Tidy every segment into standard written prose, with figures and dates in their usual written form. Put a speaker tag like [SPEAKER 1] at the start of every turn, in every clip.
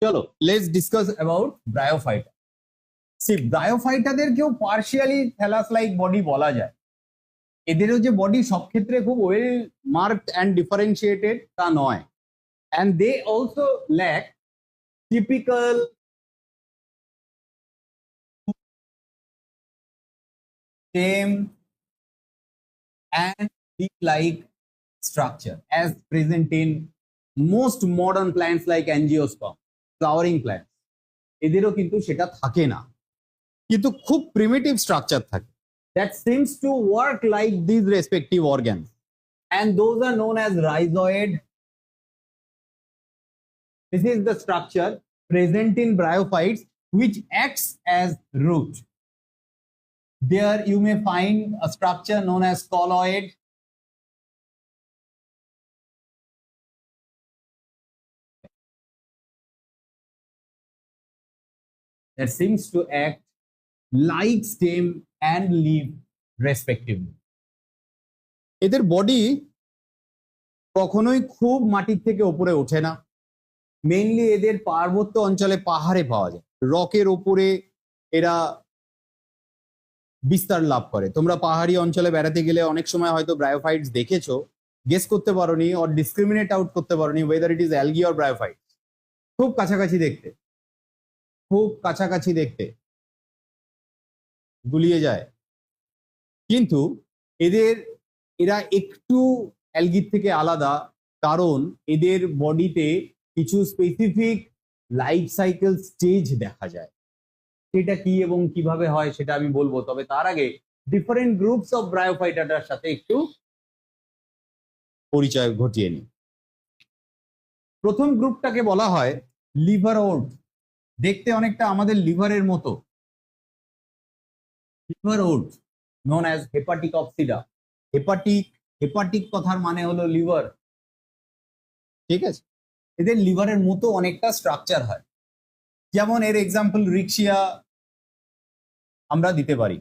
[SPEAKER 1] চলো let's discuss about bryophyta. See ব্রায়োফাইটাদেরকেও partially thallus like body বলা যায়। এদেরও যে বডি সব ক্ষেত্রে খুব ওয়েল মার্কড অ্যান্ড ডিফারেন্সিয়েটেড তা নয়, and they also lack typical stem and leaf-like structure as present in most modern plants like angiosperm, flowering plants. এদেরও কিন্তু সেটা থাকে না, কিন্তু খুব প্রিমিটিভ স্ট্রাকচার থাকে that seems to work like these respective organs, and those are known as rhizoid. This is the structure present in bryophytes which acts as root. There you may find a structure known as colloid, that seems to act like stem and leaf respectively. এদের body কখনোই খুব মাটির থেকে উপরে ওঠে না, mainly এদের পার্বত্য অঞ্চলে পাহাড়ে পাওয়া যায়, রকের উপরে এরা বিস্তার লাভ করে। তোমরা পাহাড়ি অঞ্চলে বেড়াতে গেলে অনেক সময় হয়তো ব্রায়োফাইটস দেখেছো, গেস করতে পারোনি অর ডিসক্রিমিনেট আউট করতে পারোনি weather it is algae or bryophytes. খুব কাছাকাছি দেখতে, খুব কাছাকাছি দেখতে, গুলিয়ে যায়, কিন্তু এরা একটু অ্যালগির থেকে আলাদা, কারণ এদের বডিতে কিছু স্পেসিফিক লাইফ সাইকেল স্টেজ দেখা যায়। সেটা কি এবং কিভাবে হয় সেটা আমি বলবো, তবে তার আগে ডিফারেন্ট গ্রুপস অফ ব্রায়োফাইটাটার সাথে একটু পরিচয় ঘটিয়ে নিই। প্রথম গ্রুপটাকে বলা হয় লিভারওড। দেখতে অনেকটা আমাদের লিভারের মতো, লিভারওড known as হেপাটিকপসিডা। হেপাটিক কথার মানে হলো লিভার, ঠিক আছে? এদের লিভারের মতো অনেকটা স্ট্রাকচার হয়, যেমন এর এক্সাম্পল রিক্সিয়া আমরা দিতে পারি,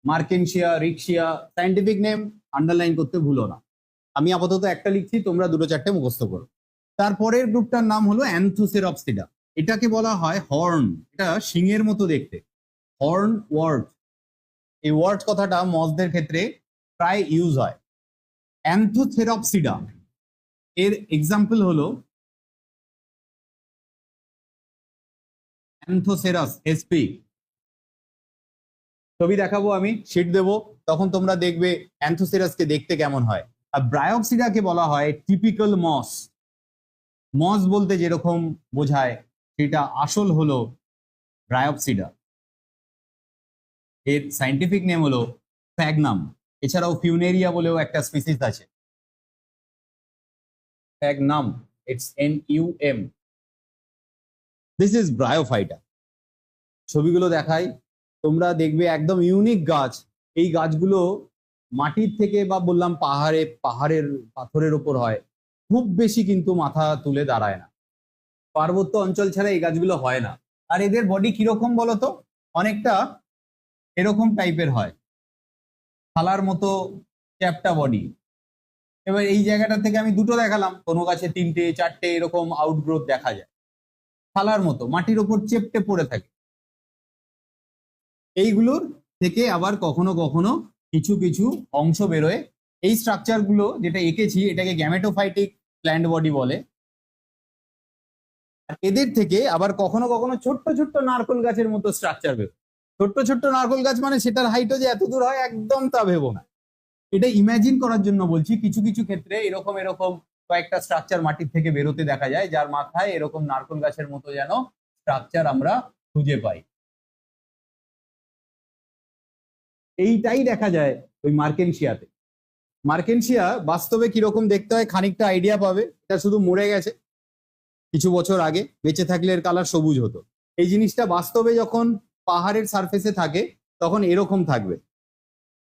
[SPEAKER 1] মার্কেনশিয়া, রিক্সিয়া। সায়েন্টিফিক নেম আন্ডারলাইন করতে ভুলো না, আমি আপাতত একটা লিখছি, তোমরা দুটো চারটে মুখস্থ করো। তারপরের গ্রুপটার নাম হলো অ্যান্থোসেরাপসিডা। এটাকে বলা হয় হর্ন, এটা শিংয়ের মতো দেখতে, হর্ন ওয়ার্ড। এই ওয়ার্ড কথাটা মজদের ক্ষেত্রে প্রায় ইউজ হয়। অ্যান্থোসেরাপসিডা এর এক্সাম্পল হলো অ্যান্থোসেরাস এসপি। ছবি দেখাবো, আমি শিট দেবো, তখন তোমরা দেখবে অ্যান্থোসেরাসকে দেখতে কেমন হয়। আর ব্রায়োপসিডাকে বলা হয় টিপিক্যাল মস। মস বলতে যেরকম বোঝায় সেটা আসল হলো ব্রায়োপসিডা। এর সায়েন্টিফিক নেম হলো স্প্যাগনাম। এছাড়াও ফিউনেরিয়া বলেও একটা স্পিসিস আছে, sphagnum, it's NUM। This is bryophyta. ছবিগুলো দেখাই, তোমরা দেখবে একদম ইউনিক গাছ। এই গাছগুলো মাটির থেকে বা বললাম পাহাড়ের পাথরের ওপর হয়, খুব বেশি কিন্তু মাথা তুলে দাঁড়ায় না। পার্বত্য অঞ্চল ছাড়া এই গাছগুলো হয় না। আর এদের বডি কিরকম বলতো, অনেকটা এরকম টাইপের হয়, থালার মতো চ্যাপ্টা বডি। এবার এই জায়গাটা থেকে আমি দুটো দেখালাম, কোনো গাছে তিনটে চারটে এরকম আউটগ্রোথ দেখা যায়, থালার মতো মাটির ওপর চেপটে পড়ে থাকে। এইগুলোর থেকে আবার কখনো কখনো কিছু কিছু অংশ বেরোয়। এই স্ট্রাকচার গুলো যেটা এঁকেছি এটাকে গ্যামেটোফাইটিক প্ল্যান্ট বডি বলে। আর এদের থেকে আবার কখনো কখনো ছোট্ট ছোট্ট নারকেল গাছের মতো স্ট্রাকচার বেরোয়। ছোট্ট ছোট্ট নারকেল গাছ মানে সেটার হাইটও যে এত দূর হয় একদম তা ভেবো না, এটা ইমাজিন করার জন্য বলছি। কিছু কিছু ক্ষেত্রে এরকম কয়েকটা স্ট্রাকচার মাটির থেকে বেরোতে দেখা যায়, যার মাথায় এরকম নারকেল গাছের মতো যেন স্ট্রাকচার আমরা খুঁজে পাই। এইটাই দেখা যায় ওই মার্কেনশিয়াতে। মার্কেনশিয়া বাস্তবে কিরকম দেখতে হয় খানিকটা আইডিয়া পাবে। এটা শুধু মরে গেছে কিছু বছর আগে, বেঁচে থাকলে এর কালার সবুজ হতো। এই জিনিসটা বাস্তবে যখন পাহাড়ের সারফেসে থাকে তখন এরকম থাকবে।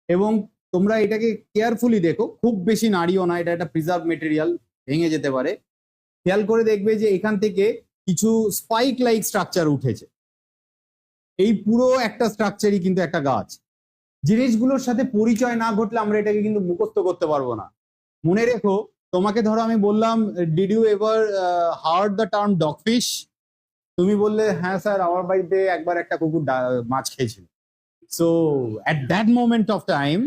[SPEAKER 1] এবং তোমরা এটাকে কেয়ারফুলি দেখো, খুব বেশি নাড়িও না, এটা একটা প্রিজার্ভ মেটেরিয়াল, ভেঙে যেতে পারে। খেয়াল করে দেখবে যে এখান থেকে কিছু স্পাইক লাইক স্ট্রাকচার উঠেছে। এই পুরো একটা স্ট্রাকচারই কিন্তু একটা গাছ। জিনিসগুলোর সাথে পরিচয় না ঘটলে আমরা এটাকে কিন্তু মুখস্থ করতে পারবো না। মনে রেখো, তোমাকে ধরো আমি বললাম did you ever heard the term dogfish, তুমি বললে হ্যাঁ স্যার আমার বাড়িতে একবার একটা কুকুর মাছ খেয়েছিল। So at that moment of time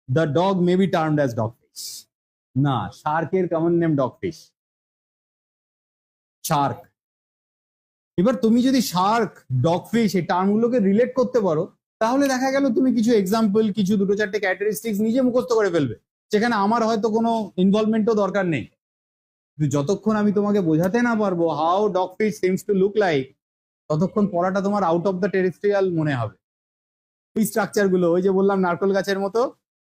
[SPEAKER 1] the dog may be termed as dogfish. না, শার্কের কমন নেম ডগফিশ, শার্ক। এবার তুমি যদি শার্ক, ডগফিশ এই টার্মগুলোকে রিলেট করতে পারো, তাহলে দেখা গেল তুমি কিছু এক্সাম্পল, কিছু দুটো চারটে ক্যারেক্টারিস্টিক্স নিজে মুখস্থ করে ফেলবে, সেখানে আমার হয়তো কোনো ইনভলভমেন্টও দরকার নেই। কিন্তু যতক্ষণ আমি তোমাকে বোঝাতে না পারবো how dogfish seems to look like, ততক্ষণ পড়াটা তোমার আউট অফ দ্য টেরিস্ট্রিয়াল মনে হবে। এই স্ট্রাকচার গুলো, ওই যে বললাম নারকেল গাছের মতো,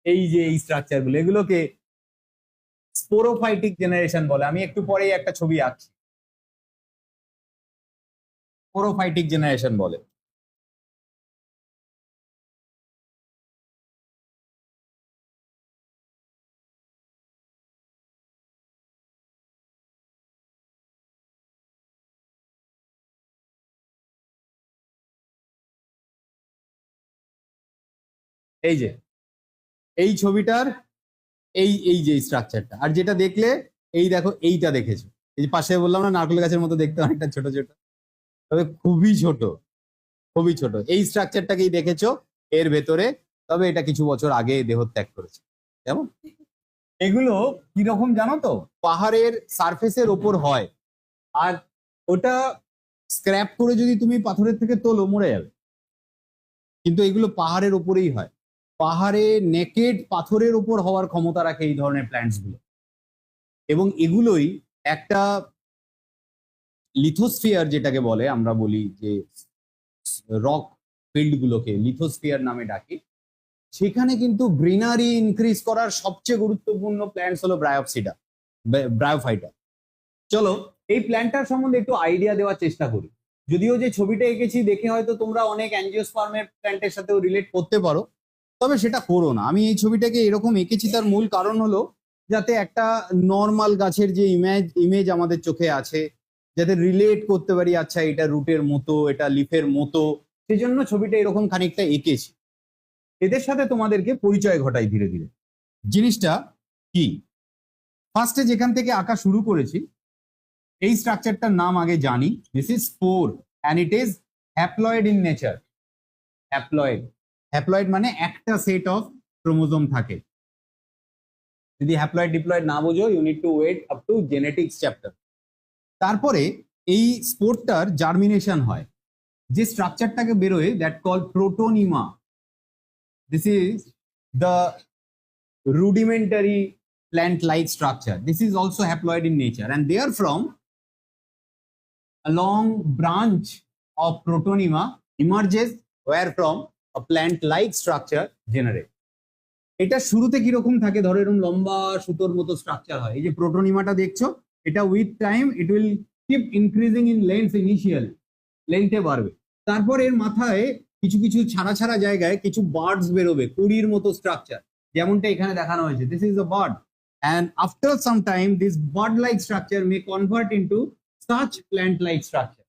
[SPEAKER 1] এই যে এই স্ট্রাকচার গুলো, এগুলোকে স্পোরোফাইটিক জেনারেশন বলে। আমি একটু পরেই একটা ছবি আঁকছি, স্পোরোফাইটিক জেনারেশন বলে। এই যে এই ছবিটার এই এই যে স্ট্রাকচারটা, আর যেটা দেখলে এই দেখো এইটা দেখেছো, এই যে পাশে বললাম না নারকেল গাছের মতো দেখতে, অনেকটা ছোট ছোট, তবে খুবই ছোট, খুবই ছোট। এই স্ট্রাকচারটাকেই দেখেছো এর ভেতরে, তবে এটা কিছু বছর আগে দেহত্যাগ করেছে। কেমন? এগুলো কিরকম জানো তো, পাহাড়ের সারফেসের ওপর হয়, আর ওটা স্ক্র্যাপ করে যদি তুমি পাথরের থেকে তোলো মরে যাবে, কিন্তু এগুলো পাহাড়ের ওপরেই হয়। পাহাড়ে নেকেড পাথরের ওপর হওয়ার ক্ষমতা রাখে এই ধরনের প্ল্যান্টস গুলো, এবং এগুলোই একটা লিথোস্ফিয়ার যেটাকে বলে, আমরা বলি যে রক ফিল্ড গুলোকে লিথোস্ফিয়ার নামে ডাকি, সেখানে কিন্তু গ্রিনারি ইনক্রিজ করার সবচেয়ে গুরুত্বপূর্ণ প্ল্যান্টস হলো ব্রায়োপসিডা, ব্রায়োফাইটা। চলো এই প্ল্যান্টটার সম্বন্ধে একটু আইডিয়া দেওয়ার চেষ্টা করি। যদিও যে ছবিটা এঁকেছি দেখে হয়তো তোমরা অনেক অ্যাঞ্জিওস্পার্মের প্ল্যান্টের সাথেও রিলেট করতে পারো, তবে সেটা করো না। আমি এই ছবিটাকে এরকম এঁকেছি তার মূল কারণ হলো যাতে একটা নর্মাল গাছের যে ইমেজ আমাদের চোখে আছে, যাতে রিলেট করতে পারি, আচ্ছা এটা রুটের মতো, এটা লিফের মতো, সেজন্য ছবিটা এরকম খানিকটা এঁকেছি। এদের সাথে তোমাদেরকে পরিচয় ঘটাই ধীরে ধীরে। জিনিসটা কি, ফার্স্টে যেখান থেকে আঁকা শুরু করেছি, এই স্ট্রাকচারটার নাম আগে জানি। This is spore and it is haploid in nature. Haploid, haploid মানে একটা সেট অফ ক্রোমোজোম থাকে। যদি হ্যাপ্লয়েড ডিপ্লয়েড না বোঝো, you need to wait up to genetics chapter. তারপরে এই স্পোরটার জার্মিনেশন হয়, যে স্ট্রাকচারটাকে বেরোয় that call protonema. This is the rudimentary plant-like structure. This is also haploid in nature, and therefrom a long branch of protonema emerges wherefrom a plant-like structure generates. এটা শুরুতে কিরকম থাকে, ধরো এরকম লম্বা সুতোর মতো স্ট্রাকচার হয়। এই যে প্রোটোনিমাটা দেখছো, এটা with time it will keep increasing in length, initial লেন্থে বাড়বে। তারপর এর মাথায় কিছু কিছু ছাড়া ছাড়া জায়গায় কিছু বার্ডস বেরোবে, কুড়ির মতো স্ট্রাকচার, যেমনটা এখানে দেখানো হয়েছে। This is a bird, and after some time this bud like structure may convert into such plant like structure.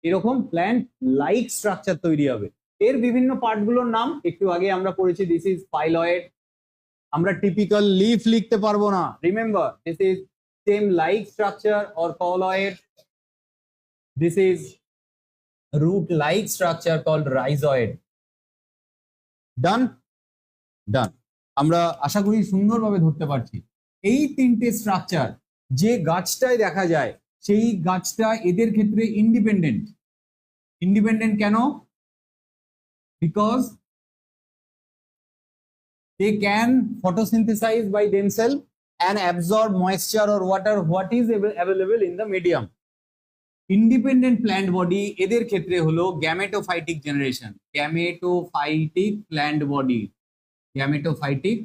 [SPEAKER 1] এরকম প্ল্যান্ট লাইক স্ট্রাকচার তৈরি হবে। এর বিভিন্ন পার্টগুলোর নাম একটু আগে আমরা পড়েছি। This is phylloid. আমরা টিপিক্যাল লিফ লিখতে পারবো না, remember this is same like structure or cauloid. This is root like structure called rhizoid. Done? Done. আমরা আশা করি সুন্দরভাবে ধরতে পারছি। এই তিনটে স্ট্রাকচার যে গাছটায় দেখা যায়, সেই গাছটা এদের ক্ষেত্রে ইন্ডিপেন্ডেন্ট। ইন্ডিপেন্ডেন্ট কেন? Because they can photosynthesize by themselves and absorb moisture or water what is available in the medium. Independent plant body এদের ক্ষেত্রে হলো gametophytic generation. Gametophytic plant body, gametophytic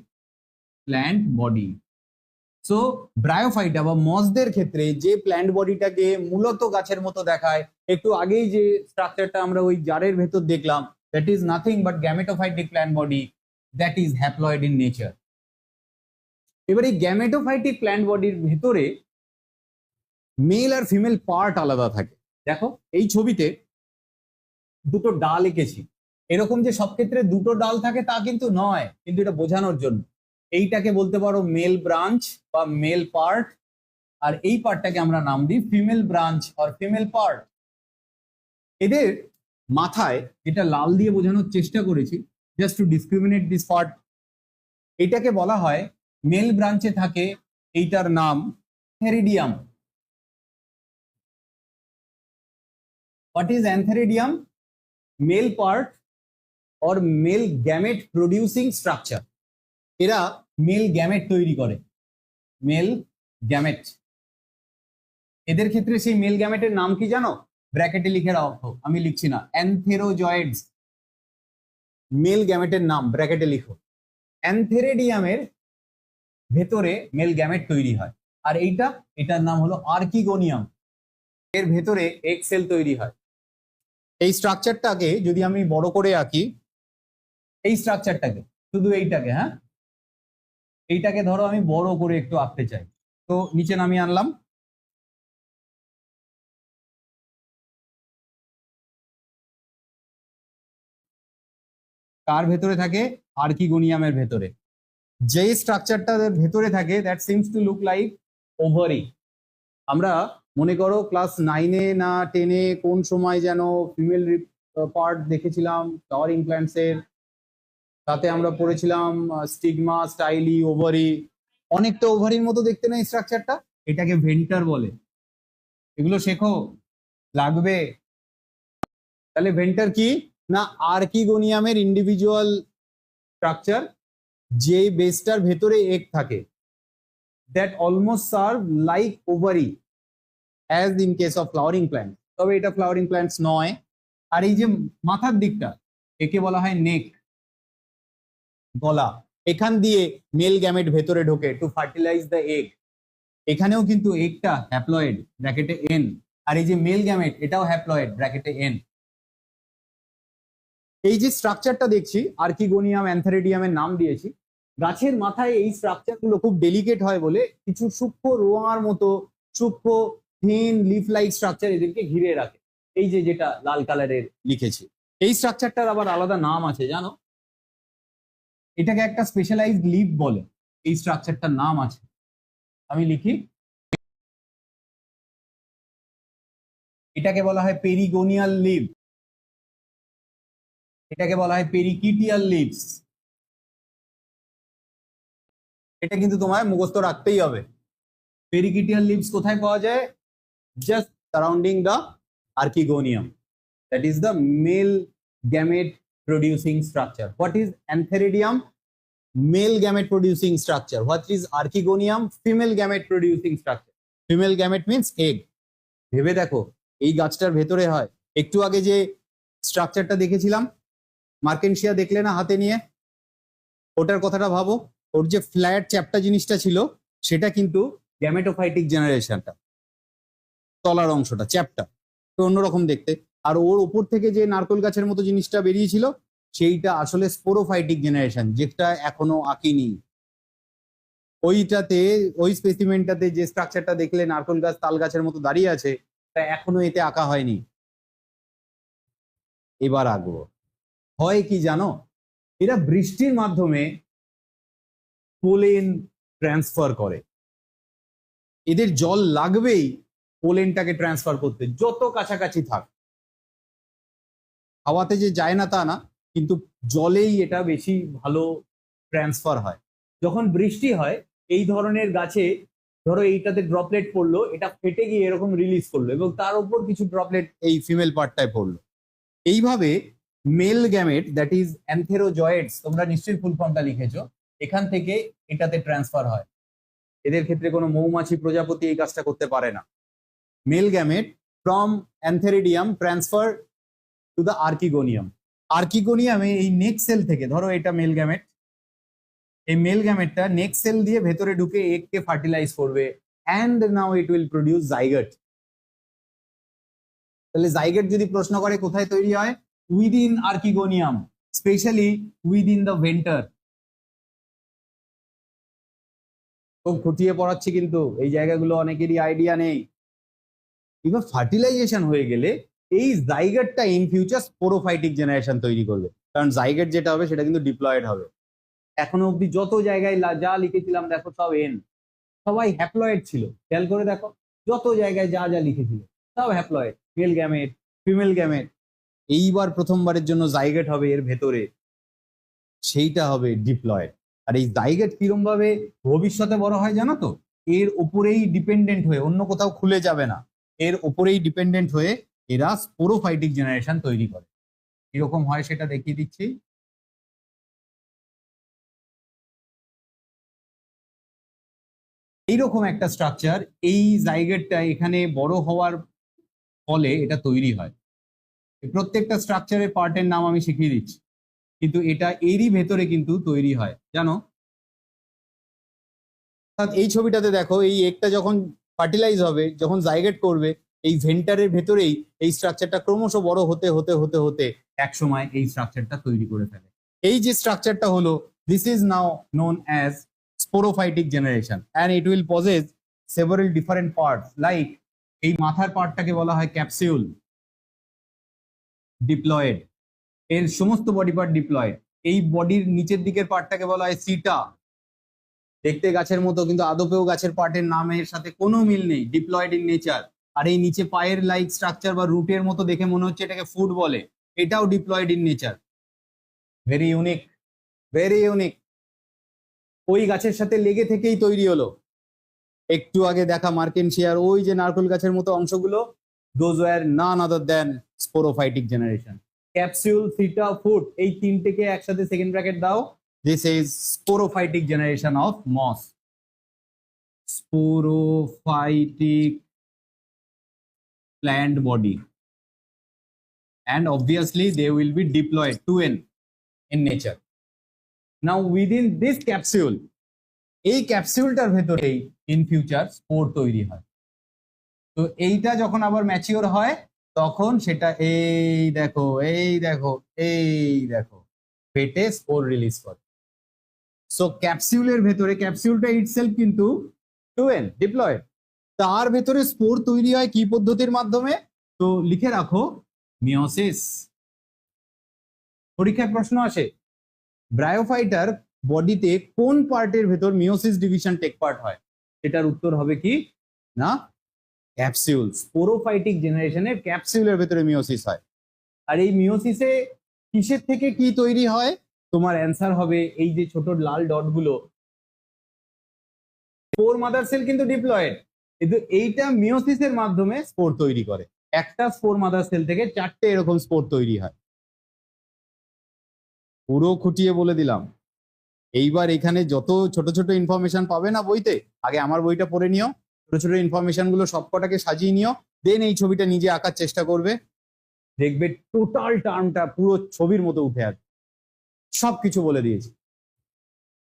[SPEAKER 1] plant body. So bryophyta বা মসদের ক্ষেত্রে যে plant বডিটাকে মূলত গাছের মতো দেখায়, একটু আগেই যে স্ট্রাকচারটা আমরা ওই জারের ভেতর দেখলাম, that is nothing but gametophytic plant body, that is haploid in nature. এবার এই গ্যামেটোফাইটিক প্ল্যান্ট বডির ভেতরে মেল আর ফিমেল পার্ট আলাদা থাকে। দেখো এই ছবিতে দুটো ডাল এঁকেছি। এরকম যে সব ক্ষেত্রে দুটো ডাল থাকে তা কিন্তু নয়, কিন্তু এটা বোঝানোর জন্য। এইটাকে বলতে পারো মেল ব্রাঞ্চ বা মেল পার্ট, আর এই পার্টটাকে আমরা নাম দিই female branch or female part. এদের মাথায় যেটা লাল দিয়ে বোঝানোর চেষ্টা করেছি, just to discriminate this part, এটাকে বলা হয় মেল ব্রাঞ্চে থাকে, এইটার নাম antheridium. What is antheridium? Male part or male gamete producing structure. এরা মেল গ্যামেট তৈরি করে, মেল গ্যামেট। এদের ক্ষেত্রে সেই মেল গ্যামেটের নাম কি জানো? ব্র্যাকেটে লিখে রাখো, আমি লিখছি না, অ্যান্থেরোজয়েডস। মেল গ্যামেটের নাম ব্র্যাকেটে লিখো। অ্যান্থেরিডিয়ামের ভেতরে মেল গ্যামেট তৈরি হয়, আর এটার নাম হলো আর্কিগোনিয়াম। এর ভেতরে এগ সেল তৈরি হয়। এই স্ট্রাকচারটাকে যদি আমি বড় করে আঁকি, এই স্ট্রাকচারটাকে, শুধু এইটাকে, হ্যাঁ, এইটাকে ধরো আমি বড় করে একটু আঁকতে চাই, তো নিচে নামিয়ে আনলাম। কার ভেতরে থাকে? আর্কিগোনিয়ামের ভেতরে। যে স্ট্রাকচারটা ভেতরে থাকে that seems to look like ovary. আমরা মনে করো ক্লাস 9-এ না 10-এ কোন সময় যেন ফিমেল পার্ট দেখেছিলাম ফ্লাওয়ারিং প্ল্যান্টস এর, তাতে আমরা পড়েছিলাম স্টিগমা, স্টাইলি, ওভারি। অনেকটা ওভারির মতো দেখতে না স্ট্রাকচারটা, এটাকে ভেন্টার বলে। এগুলো শেখো, লাগবে। তাহলে ভেন্টার কি না? আর্কিগোনিয়ামের ইন্ডিভিজুয়াল স্ট্রাকচার, যে বেসটার ভেতরে এগ থাকে, that almost serve like ovary as in case of flowering plant. তবে এটা ফ্লাওয়ারিং প্ল্যান্টস নয়। আর এই যে মাথার দিকটা, একে বলা হয় নেক, গলা। এখান দিয়ে মেল গ্যামেট ভেতরে ঢোকে টু ফার্টিলাইজ দ্য এগ। এখানেও কিন্তু এগটা হ্যাপ্লয়েড, ব্র্যাকেটে এন, আর এই যে মেল গ্যামেট এটাও হ্যাপ্লয়েড, ব্র্যাকেটে এন। এই যে স্ট্রাকচারটা দেখছি আর্কিগোনিয়াম, অ্যান্থেরিডিয়ামের নাম দিয়েছি। গাছের মাথায় এই স্ট্রাকচারগুলো খুব ডেলিকেট হয় বলে কিছু সূক্ষ্ম রোঁয়ার মতো সূক্ষ্ম থিন লিফ লাইক স্ট্রাকচার এদেরকে ঘিরে রাখে। এই যে যেটা লাল কালারের লিখেছি, এই স্ট্রাকচারটার আবার আলাদা নাম আছে জানো? এটাকে একটা স্পেশালাইজড লিফ বলে। এই স্ট্রাকচারটার নাম আছে, আমি লিখি, এটাকে বলা হয় পেরিগোনিয়াল লিভ, এটাকে বলা হয় পেরিকিটিয়াল লিভস। এটা কিন্তু তোমায় মুখস্থ রাখতেই হবে। পেরিকিটিয়াল লিভস কোথায় পাওয়া যায়? Just surrounding the archegonium. That is the male gamete producing structure. What is antheridium? Male gamete producing structure. What is archegonium? Female gamete producing structure. Female gamete means egg. ভেবে দেখো, এই গাছটার ভেতরে হয়। একটু আগে যে স্ট্রাকচারটা দেখেছিলাম, মার্কেনশিয়া দেখলে না হাতে নিয়ে, ওটার কথাটা ভাবো। ওর যে ফ্ল্যাট চ্যাপ্টা জিনিসটা ছিল, সেটা কিন্তু গ্যামেটোফাইটিক জেনারেশনটা, তলার অংশটা চ্যাপ্টা তো অন্যরকম দেখতে। আর ওর উপর থেকে যে নারকেল গাছের মতো জিনিসটা বেরিয়েছিল, সেইটা আসলে স্পোরোফাইটিক জেনারেশন, যেটা এখনো আঁকিনি। ওইটাতে, ওই স্পেসিমেন্টটাতে যে স্ট্রাকচারটা দেখলে নারকেল গাছ তাল গাছের মতো দাঁড়িয়ে আছে, তা এখনো এতে আঁকা হয়নি। এবার আঁকবো। হয় কি জানো? এরা বৃষ্টির মাধ্যমে পোলেন ট্রান্সফার করে। এদের জল লাগবেই পোলেনটাকে ট্রান্সফার করতে, যত কাছাকাছি থাক। হাওয়াতে যে যায় না তা না, কিন্তু জলেই এটা বেশি ভালো ট্রান্সফার হয়। যখন বৃষ্টি হয়, এই ধরনের গাছে ধরো এইটাতে ড্রপলেট পড়লো, এটা ফেটে গিয়ে এরকম রিলিজ করলো, এবং তার উপর কিছু ড্রপলেট এই ফিমেল পার্টটায় পড়লো। এইভাবে মেল গ্যামেট, দ্যাট ইজ অ্যান্থেরোজয়েডস, তোমরা নিশ্চয়ই ফুল ফর্মটা লিখেছো, এখান থেকে এটাতে ট্রান্সফার হয়। এদের ক্ষেত্রে কোনো মৌমাছি প্রজাপতি এই কাজটা করতে পারে না। Male gamete from antheridium transfer to the archegonium. আর্কিগোনিয়ামে এই নেক সেল থেকে, ধরো এটা মেল গ্যামেট, এই মেল গ্যামেটটা নেক সেল দিয়ে ভেতরে ঢুকে এগকে ফার্টিলাইজ করবে, and now it will produce zygote. তাহলে জাইগট যদি প্রশ্ন করে কোথায় তৈরি হয়? Within archegonium, specially within the venter. খুব খুঁটিয়ে পড়াচ্ছি কিন্তু, এই জায়গাগুলো অনেকেরই আইডিয়া নেই। এবার ফার্টিলাইজেশন হয়ে গেলে এই জাইগটটা ইন ফিউচার স্পোরোফাইটিক জেনারেশন তৈরি করবে, কারণ জাইগট যেটা হবে সেটা কিন্তু ডিপ্লয়েড হবে। এখনো অব্দি যত জায়গায় যা লিখেছিলাম দেখো সব এন, সবাই হ্যাপ্লয়েড ছিল। খেয়াল করে দেখো যত জায়গায় যা যা লিখেছিল সব haploid, male gamete, female gamete. এইবার প্রথমবারের জন্য জাইগেট হবে এর ভেতরে, সেইটা হবে ডিপ্লয়েড। আর এই জাইগেট কিরম ভাবে ভবিষ্যতে বড় হয় জানো তো? এর উপরেই ডিপেন্ডেন্ট হয়ে, অন্য কোথাও খুলে যাবে না, এর উপরেই ডিপেন্ডেন্ট হয়ে এরা স্পোরোফাইটিক জেনারেশন তৈরি করে। কিরকম হয় সেটা দেখিয়ে দিচ্ছি। এইরকম একটা স্ট্রাকচার, এই জাইগেটটা এখানে বড় হওয়ার ফলে এটা তৈরি হয়। প্রত্যেকটা স্ট্রাকচারের পার্টের নাম আমি শিখিয়ে দিচ্ছি, কিন্তু এটা এরই ভেতরে কিন্তু তৈরি হয় জানো। এই ছবিটাতে দেখো, এই এগটা যখন ফার্টিলাইজ হবে, যখন জাইগেট করবে, এই ভেন্টারের ভেতরেই এই স্ট্রাকচারটা ক্রমশ বড় হতে হতে হতে হতে এক সময় এই স্ট্রাকচারটা তৈরি করে ফেলে। এই যে স্ট্রাকচারটা হলো, this is now known as sporophytic generation and it will possess several different parts. Like এই মাথার পার্টটাকে বলা হয় ক্যাপসিউল, ডিপ্লয়েড, এর সমস্ত বডি পার্ট ডিপ্লয়েড। এই বডির নিচের দিকের পার্টটাকে বলা হয় সিটা, দেখতে গাছের মতো কিন্তু আদপেও গাছের পার্টের নামের সাথে কোনো মিল নেই, ডিপ্লয়েড ইন নেচার। আর এই নিচে পায়ের লাইক স্ট্রাকচার বা রুটের মতো দেখে মনে হচ্ছে এটাকে ফুড বলে, এটাও diploid in nature. Very unique, very unique. ওই গাছের সাথে লেগে থেকেই তৈরি হলো। একটু আগে দেখা মার্কেনশিয়ার ওই যে নারকেল গাছের মতো অংশগুলো, those were none other than sporophytic generation. Capsule, seta, foot, এই তিনটেকে একসাথে সেকেন্ড ব্র্যাকেট দাও, this is sporophytic generation of moss. Sporophytic plant body, and obviously they will be diploid to n in nature. Now within this capsule, এই ক্যাপসিউলটার ভেতরেই in future spore তৈরি হয়। তো এইটা যখন আবার ম্যাচিওর হয় তখন সেটা এই দেখো, এই দেখো, এই দেখো পেটে স্পোর রিলিজ করে। সো ক্যাপসিউলের ভেতরে, ক্যাপসিউলটা ইটসেলফ কিন্তু টু এন ডিপ্লয়েড, তার ভেতরে স্পোর তৈরি হয় কি পদ্ধতির মাধ্যমে? তো লিখে রাখো, মিওসিস। পরীক্ষায় প্রশ্ন আসে, ব্রায়োফাইটার বডিতে কোন পার্টের ভেতর মিওসিস ডিভিশন টেক পার্ট হয়? এটার উত্তর হবে কি না, ক্যাপসিউল। স্পোরোফাইটিক জেনারেশনের ক্যাপসিউলের ভেতরে মিওসিস হয়। আর এই মিওসিসে কিসের থেকে কি তৈরি হয়? তোমার অ্যান্সার হবে এই যে ছোট লাল ডট গুলো, স্পোর মাদার সেল কিন্তু ডিপ্লয়েড, কিন্তু এইটা মিওসিসের মাধ্যমে স্পোর তৈরি করে। একটা স্পোর মাদার সেল থেকে 4টে এরকম স্পোর তৈরি হয়। পুরো খুঁটিয়ে বলে দিলাম। এইবার এখানে যত ছোট ছোট ইনফরমেশন পাবে না বইতে, আগে আমার বইটা পড়ে নিও, ছোট ছোট ইনফরমেশন গুলো সবকটাকে সাজিয়ে নিও, দেন এই ছবিটা নিজে আঁকার চেষ্টা করবে, দেখবে টোটাল টার্মটা পুরো ছবির মতো উঠে আসবে। সবকিছু বলে দিয়েছি।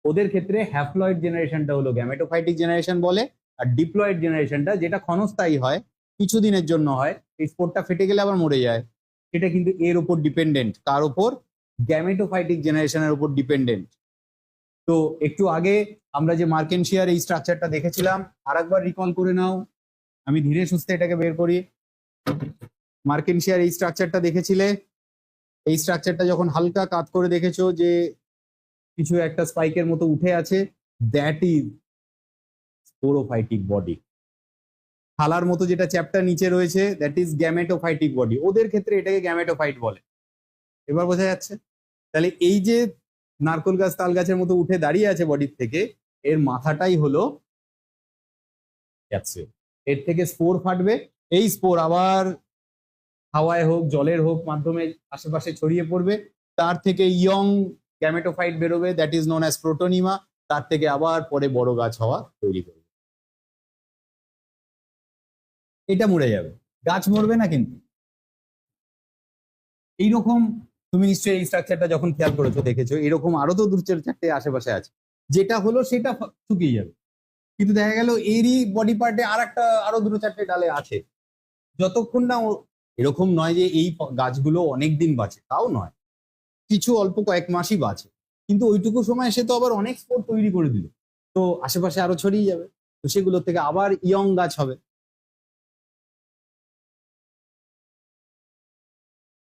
[SPEAKER 1] ওদের ক্ষেত্রে হ্যাপ্লয়েড জেনারেশনটা হলো গ্যামেটোফাইটিক জেনারেশন বলে, আর ডিপ্লয়েড জেনারেশনটা যেটা ক্ষণস্থায়ী হয়, কিছুদিনের জন্য হয়, এই স্পোরটা ফেটে গেলে আবার মরে যায়, এটা কিন্তু এর উপর ডিপেন্ডেন্ট। কার উপর? গ্যামেটোফাইটিক জেনারেশনের উপর ডিপেন্ডেন্ট। তো একটু আগে আমরা যে মার্কেনশিয়ার এই স্ট্রাকচারটা দেখেছিলাম, আরেকবার রিকল করে নাও, আমি ধীরে সুস্থে এটাকে বের করি। মার্কেনশিয়ার এই স্ট্রাকচারটা দেখেছিলে, এই স্ট্রাকচারটা যখন হালকা কাত করে দেখেছো যে কিছু একটা স্পাইকের মতো উঠে আছে, দ্যাট ইজ স্পোরোফাইটিক বডি। থালার মতো যেটা চ্যাপ্টার নিচে রয়েছে, দ্যাট ইজ গ্যামেটোফাইটিক বডি। ওদের ক্ষেত্রে এটাকে গ্যামেটোফাইট বলে। এবার বোঝা যাচ্ছে? তাহলে এই যে নারকেল গাছ, তাল গাছের মতো উঠে দাঁড়িয়ে আছে বডির থেকে, এর মাথাটাই হলো ক্যাপসুল। এর থেকে স্পোর ফাটবে, এই স্পোর আবার হাওয়ায় হোক জলের হোক মাধ্যমে আশেপাশে ছড়িয়ে পড়বে, তার থেকে ইয়ং গ্যামেটোফাইট বেরোবে, that is known as protonema, তার থেকে আবার পরে বড় গাছ হওয়া তৈরি করবে। এটা মরে যাবে, গাছ মরবে না কিন্তু। এইরকম তুমি নিশ্চয়ই এই স্ট্রাকচারটা যখন খেয়াল করেছো দেখেছো, এরকম আরো তো দু চারটে আশেপাশে আছে, যেটা হলো সেটা শুকিয়ে যাবে, কিন্তু দেখা গেল এরই বডি পার্টে আর একটা আরো দুটো চারটে ডালে আছে। যতক্ষণ না এরকম নয় যে এই গাছগুলো অনেক দিন বাঁচে, তাও নয়, কিছু অল্প কয়েক মাসই বাঁচে, কিন্তু ওইটুকু সময় সে তো আবার অনেক স্পোর তৈরি করে দিল, তো আশেপাশে আরো ছড়িয়ে যাবে, তো সেগুলো থেকে আবার ইয়ং গাছ হবে।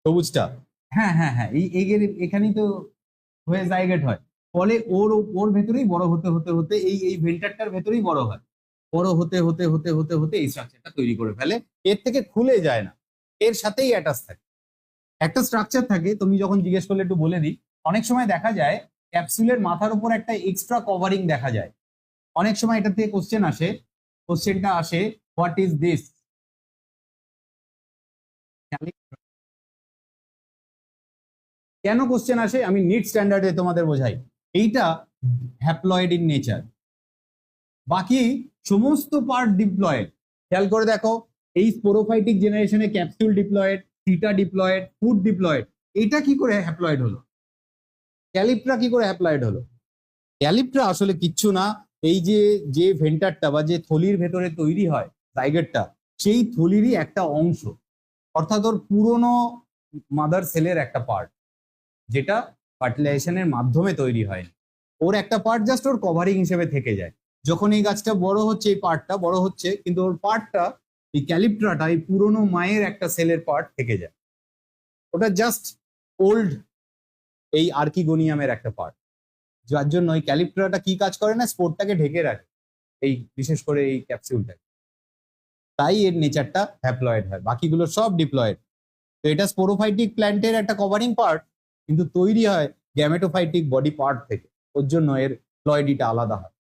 [SPEAKER 1] সবুজটা, হ্যাঁ হ্যাঁ হ্যাঁ, এই এগের এখানেই তো হয়ে জাইগেট হয়। ফলে ওর ওর ভেতরেই বড় হতে হতে হতে এই ভেন্টারটার ভেতরেই বড় হয়, বড় হতে হতে হতে হতে হতে এই স্ট্রাকচারটা তৈরি করে ফেলে, এর থেকে খুলে যায় না, এর সাথেই অ্যাটাচ থাকে। একটা স্ট্রাকচার থাকে, তুমি যখন জিজ্ঞেস করলে একটু বলে দিই। অনেক সময় দেখা যায় ক্যাপসুলের মাথার উপর একটা এক্সট্রা কভারিং দেখা যায়, অনেক সময় এটা থেকে কোশ্চেন আসে, কোশ্চেনটা আসে হোয়াট ইজ দিস। কেন কোশ্চেন আসে আমি নিট স্ট্যান্ডার্ডে তোমাদের বোঝাই। এইটা হ্যাপ্লয়েড ইন নেচার, বাকি সমস্ত পার্ট ডিপ্লয়েড। খেয়াল করে দেখো, এই স্পোরোফাইটিক জেনারেশনে capsule diploid, theta diploid, food diploid. এটা কি করে হ্যাপ্লয়েড হলো? ক্যালিপ্রা কি করে হ্যাপ্লয়েড হলো? ক্যালিপ্রা আসলে কিচ্ছু না, এই যে যে ভেন্টারটা বা যে থলির ভেতরে তৈরি হয় জাইগোটটা, সেই থলিরই একটা অংশ, অর্থাৎ ওর পুরনো মাদার সেলের একটা পার্ট, যেটা ফার্টিলাইজেশনের মাধ্যমে তৈরি হয়। ওর একটা পার্ট জাস্ট ওর কভারিং হিসেবে থেকে যায়। যখন এই গাছটা বড় হচ্ছে, এই পার্টটা বড় হচ্ছে, কিন্তু ওর পার্টটা, এই ক্যালিপ্ট্রাটা, এই পুরনো মায়ের একটা সেলের পার্ট থেকে যায়। ওটা জাস্ট ওল্ড এই আর্কিগোনিয়ামের একটা পার্ট, যার জন্য এই ক্যালিপ্ট্রাটা কি কাজ করে না, স্পোরটাকে ঢেকে রাখে, এই বিশেষ করে এই ক্যাপসুলটাকে। তাই এর নেচারটা হ্যাপ্লয়েড হয়, বাকিগুলো সব ডিপ্লয়েড। তো এটা স্পোরোফাইটিক প্ল্যান্টের একটা কভারিং পার্ট, কিন্তু তৈরি হয় গ্যামেটোফাইটিক বডি পার্ট থেকে, ওর জন্য এর প্লয়েডিটা আলাদা হয়।